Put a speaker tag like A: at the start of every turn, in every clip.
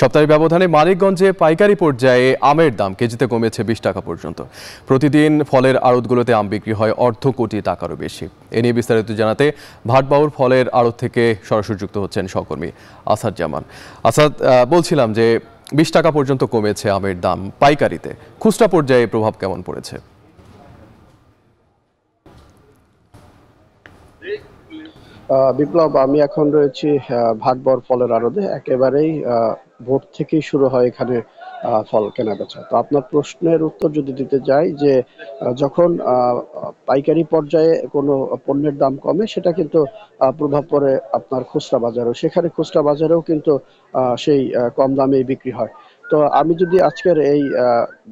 A: সপ্তাহের ব্যবধানে মানিকগঞ্জে পাইকারি পর্যায়ে আমের দাম কেজিতে কমেছে 20 টাকা পর্যন্ত। প্রতিদিন ফলের আড়তগুলোতে আম বিক্রি হয় অর্ধ কোটি টাকারও বেশি। এ নিয়ে বিস্তারিত জানাতে ভাটবাউর ফলের আড়ত থেকে সরাসরি যুক্ত হচ্ছেন সহকর্মী আসাদ জামান। আসাদ, বলছিলাম যে 20 টাকা পর্যন্ত কমেছে আমের দাম পাইকারিতে, খুচরা পর্যায়ে প্রভাব কেমন পড়েছে?
B: বিপ্লব, আমি এখন রয়েছি ভাটবর ফলের আড়তে। একেবারেই ভোর থেকেই শুরু হয় এখানে ফল কেনাবেচা। তো আপনার প্রশ্নের উত্তর যদি দিতে যাই যে যখন পাইকারি পর্যায়ে কোনো পণ্যের দাম কমে, সেটা কিন্তু প্রভাব পড়ে আপনার খুচরা বাজারেও। সেখানে খুচরা বাজারেও কিন্তু সেই কম দামেই বিক্রি হয়। তো আমি যদি আজকের এই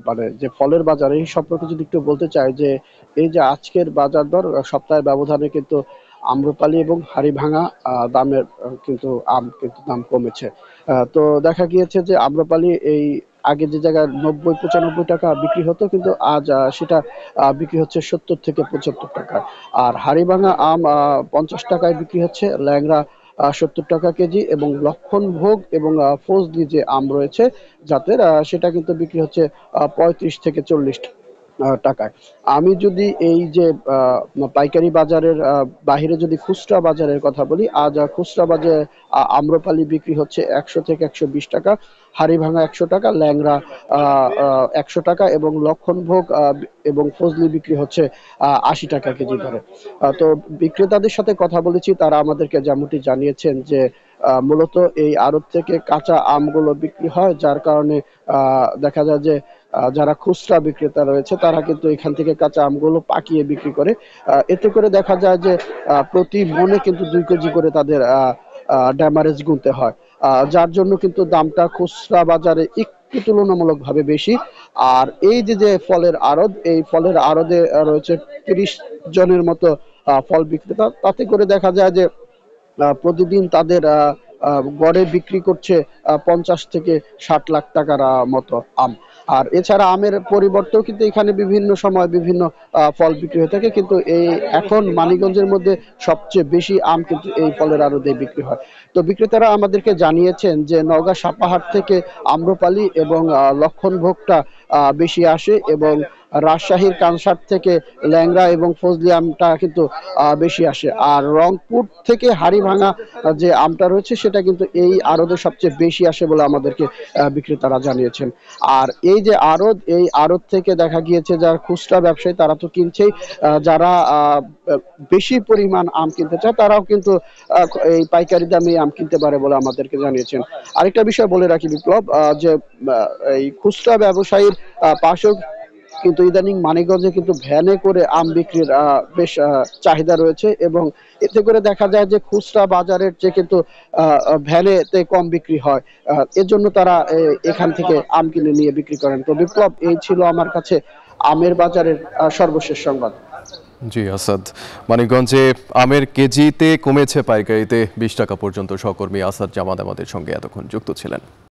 B: মানে যে ফলের বাজার এই সম্পর্কে যদি একটু বলতে চাই, যে এই যে আজকের বাজার দর সপ্তাহের ব্যবধানে কিন্তু আম্রপালি এবং হাড়িভাঙা দামের কিন্তু আম কিন্তু দাম কমেছে। তো দেখা গিয়েছে যে আম্রপালি এই আগে যে জায়গায় ৯০-৯৫ টাকা বিক্রি হতো, কিন্তু আজ সেটা বিক্রি হচ্ছে ৭০ থেকে ৭৫ টাকায়। আর হাড়িভাঙা আম ৫০ টাকায় বিক্রি হচ্ছে, ল্যাংড়া ৭০ টাকা কেজি, এবং লক্ষণভোগ এবং ফজলি যে আম রয়েছে জাতের, সেটা কিন্তু বিক্রি হচ্ছে ৩৫ থেকে ৪০ টাকায়। আমি যদি এই যে পাইকারি বাজারের বাহিরে যদি খুচরা বাজারের কথা বলি, আজ খুচরা বাজারে আম্রপালি বিক্রি হচ্ছে ১০০ থেকে ১২০ টাকা, হাড়িভাঙা ১০০ টাকা, ল্যাংড়া ১০০ টাকা, এবং লক্ষণভোগ এবং ফজলি বিক্রি হচ্ছে ৮০ টাকা কেজি দরে। তো বিক্রেতাদের সাথে কথা বলেছি, তারা আমাদেরকে যেমনটি জানিয়েছেন যে মূলত এই আড়ত থেকে কাঁচা আমগুলো বিক্রি হয়, যার কারণে দেখা যায় যে যারা খুচরা বিক্রেতা রয়েছে তারা কিন্তু এখান থেকে কাঁচা আমগুলো পাকিয়ে বিক্রি করে। এতে করে দেখা যায় যে প্রতি মনে কিন্তু ২ কেজি করে তাদের ড্যামারেজ গুনতে হয়, যার জন্য কিন্তু দামটা খুচরা বাজারে একটু তুলনামূলকভাবে বেশি। আর এই যে ফলের আড়ত, এই ফলের আড়তে রয়েছে ৩০ জনের মতো ফল বিক্রেতা। তাতে করে দেখা যায় যে প্রতিদিন তাদের গড়ে বিক্রি করছে ৫০ থেকে ৬০ লাখ টাকার মতো আম। আর এছাড়া আমের পরিবর্তেও কিন্তু এখানে বিভিন্ন সময় বিভিন্ন ফল বিক্রি হয়ে থাকে, কিন্তু এই এখন মানিকগঞ্জের মধ্যে সবচেয়ে বেশি আম কিন্তু এই ফলের আড়তে বিক্রি হয়। তো বিক্রেতারা আমাদেরকে জানিয়েছেন যে নওগাঁ সাপাহাট থেকে আম্রপালি এবং লক্ষণভোগটা বেশি আসে, এবং রাজশাহীর কানসাট থেকে ল্যাংড়া এবং ফজলি আমটা কিন্তু বেশি আসে। আর রংপুর থেকে হাড়িভাঙা যে আমটা রয়েছে সেটা কিন্তু এই আড়তে সবচেয়ে বেশি আসে বলে আমাদেরকে বিক্রেতারা জানিয়েছেন। আর এই যে আড়ত, এই আড়ত থেকে দেখা গিয়েছে যারা খুচরা ব্যবসায়ী তারা তো কিনছেই, যারা বেশি পরিমাণ আম কিনতে চায় তারাও কিন্তু এই পাইকারি দামে আম কিনতে পারে বলে আমাদেরকে জানিয়েছেন। আরেকটা বিষয় বলে রাখি বিপ্লব, যে এই খুচরা ব্যবসায়ীর পাশেও কিন্তু ইদানিং মানিকগঞ্জে কিন্তু ভ্যানে করে আম বিক্রির বেশ চাহিদা রয়েছে, এবং এতে করে দেখা যায় যে খুচরা বাজারের চেয়ে কিন্তু ভ্যানেতে কম বিক্রি হয়। এর জন্য তারা এখান থেকে আম কিনে নিয়ে বিক্রি করেন। তো বিপ্লব, এই ছিল আমার কাছে আমের বাজারের সর্বশেষ সংবাদ।
A: জি আসাদ, মানিকগঞ্জে আমের কেজিতে কমেছে পাইকারিতে 20 টাকা পর্যন্ত। সহকর্মী আসাদ জামাত আমাদের সঙ্গে এতক্ষণ যুক্ত ছিলেন।